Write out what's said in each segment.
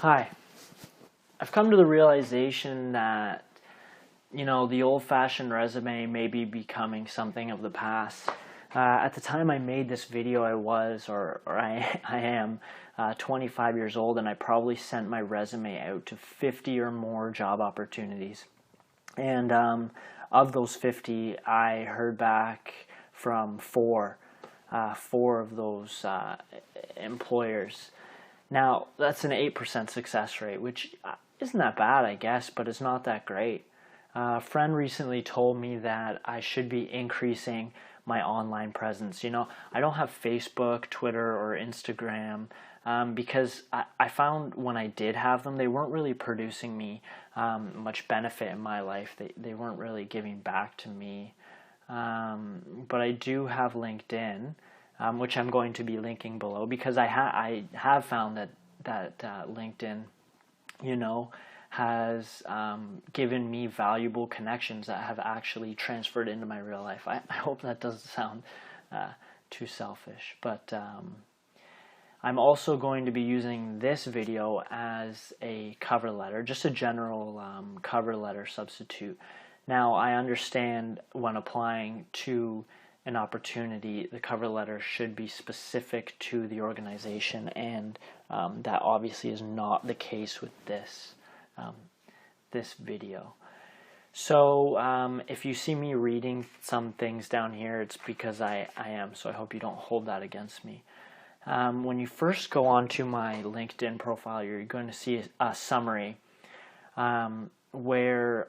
Hi. I've come to the realization that, the old-fashioned resume may be becoming something of the past. At the time I made this video, I am 25 years old, and I probably sent my resume out to 50 or more job opportunities. And of those 50, I heard back from four of those employers. Now, that's an 8% success rate, which isn't that bad, I guess, but it's not that great. A friend recently told me that I should be increasing my online presence. I don't have Facebook, Twitter, or Instagram because I found when I did have them, they weren't really producing me much benefit in my life. They weren't really giving back to me. But I do have LinkedIn, which I'm going to be linking below, because I have found that LinkedIn, has given me valuable connections that have actually transferred into my real life. I hope that doesn't sound too selfish, but I'm also going to be using this video as a cover letter, just a general cover letter substitute. Now, I understand when applying to an opportunity, the cover letter should be specific to the organization, and that obviously is not the case with this video. So if you see me reading some things down here, it's because I am, so I hope you don't hold that against me. When you first go onto my LinkedIn profile, you're going to see a summary where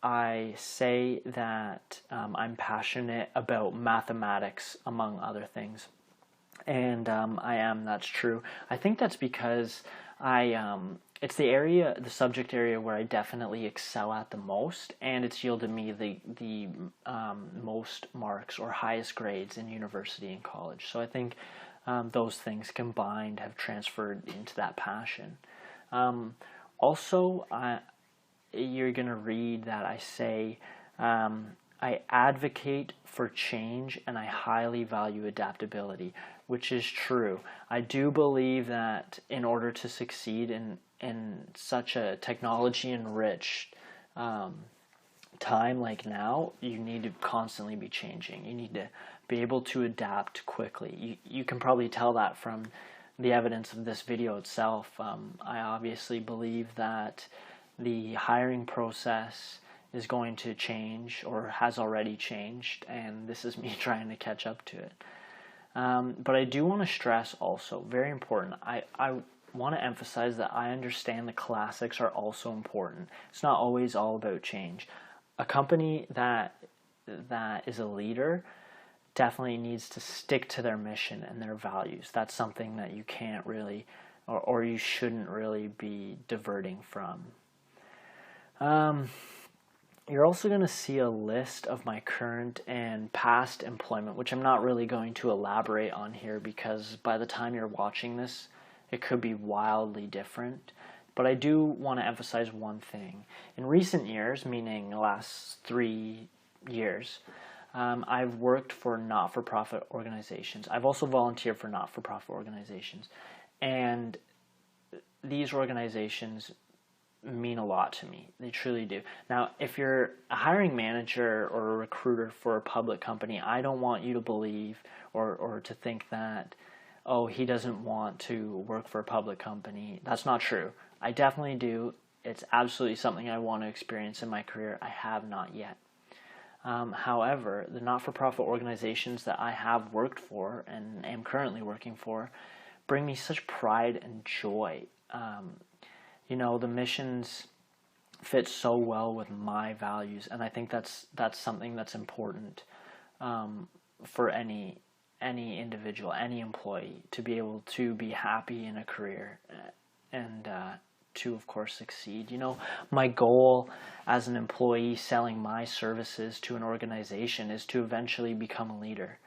I say that I'm passionate about mathematics, among other things. And I am, that's true. I think that's because it's the subject area where I definitely excel at the most, and it's yielded me the most marks or highest grades in university and college. So I think those things combined have transferred into that passion. Also, you're going to read that I say, I advocate for change and I highly value adaptability, which is true. I do believe that in order to succeed in such a technology-enriched time like now, you need to constantly be changing. You need to be able to adapt quickly. You can probably tell that from the evidence of this video itself. I obviously believe that the hiring process is going to change, or has already changed, and this is me trying to catch up to it. But I do want to stress also, very important, I want to emphasize that I understand the classics are also important. It's not always all about change. A company that is a leader definitely needs to stick to their mission and their values. That's something that you can't really, or you shouldn't really be diverting from. You're also going to see a list of my current and past employment, which I'm not really going to elaborate on here because by the time you're watching this, it could be wildly different. But I do want to emphasize one thing. In recent years, meaning the last 3 years, I've worked for not-for-profit organizations. I've also volunteered for not-for-profit organizations. And these organizations mean a lot to me. They truly do. Now, if you're a hiring manager or a recruiter for a public company, I don't want you to believe or to think that, oh, he doesn't want to work for a public company. That's not true. I definitely do. It's absolutely something I want to experience in my career. I have not yet. However, the not-for-profit organizations that I have worked for and am currently working for bring me such pride and joy. The missions fit so well with my values, and I think that's something that's important for any individual, any employee, to be able to be happy in a career and to, of course, succeed. My goal as an employee selling my services to an organization is to eventually become a leader.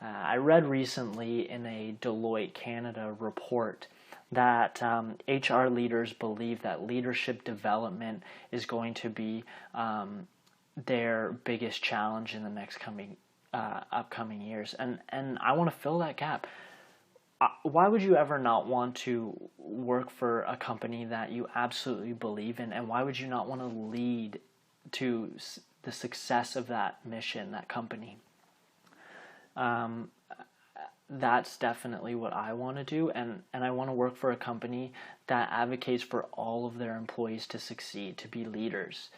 I read recently in a Deloitte Canada report that HR leaders believe that leadership development is going to be their biggest challenge in the next upcoming years, and I want to fill that gap. Why would you ever not want to work for a company that you absolutely believe in? And why would you not want to lead to the success of that mission, that company? That's definitely what I want to do, and I want to work for a company that advocates for all of their employees to succeed, to be leaders.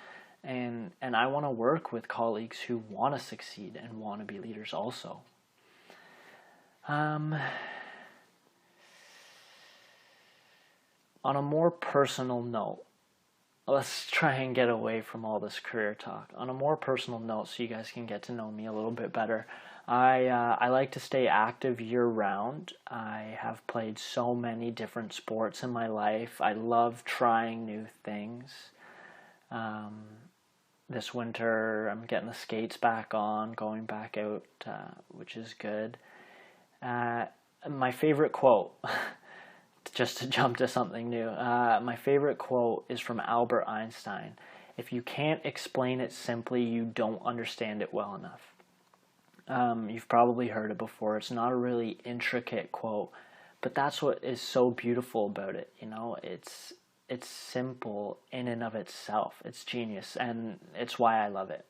And I want to work with colleagues who want to succeed and want to be leaders also. On a more personal note, let's try and get away from all this career talk. On a more personal note, so you guys can get to know me a little bit better, I like to stay active year-round. I have played so many different sports in my life. I love trying new things. This winter, I'm getting the skates back on, going back out, which is good. My favorite quote, just to jump to something new, my favorite quote is from Albert Einstein. If you can't explain it simply, you don't understand it well enough. You've probably heard it before. It's not a really intricate quote, but that's what is so beautiful about it. You know, it's simple in and of itself. It's genius, and it's why I love it.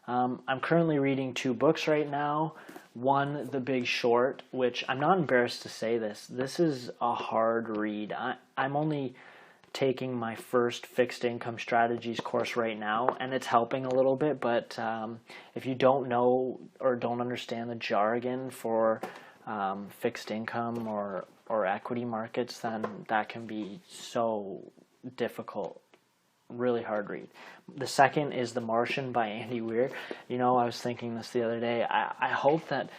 I'm currently reading 2 books right now. One, The Big Short, which I'm not embarrassed to say this. This is a hard read. I'm only taking my first fixed income strategies course right now, and it's helping a little bit, but if you don't know or don't understand the jargon for fixed income or equity markets, then that can be so difficult. Really hard read. The second is The Martian by Andy Weir. You know, I was thinking this the other day. I hope that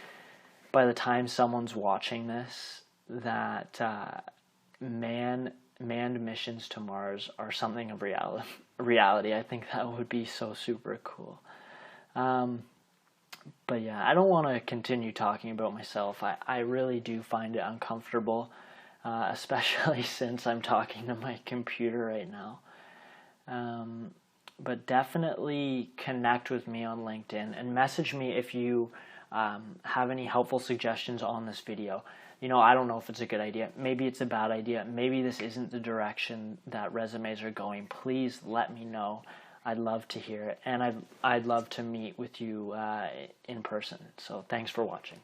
by the time someone's watching this, that manned missions to Mars are something of reality. I think that would be so super cool. But yeah, I don't want to continue talking about myself. I really do find it uncomfortable, especially since I'm talking to my computer right now. But definitely connect with me on LinkedIn and message me if you have any helpful suggestions on this video. You know, I don't know if it's a good idea. Maybe it's a bad idea. Maybe this isn't the direction that resumes are going. Please let me know. I'd love to hear it. And I'd love to meet with you in person. So thanks for watching.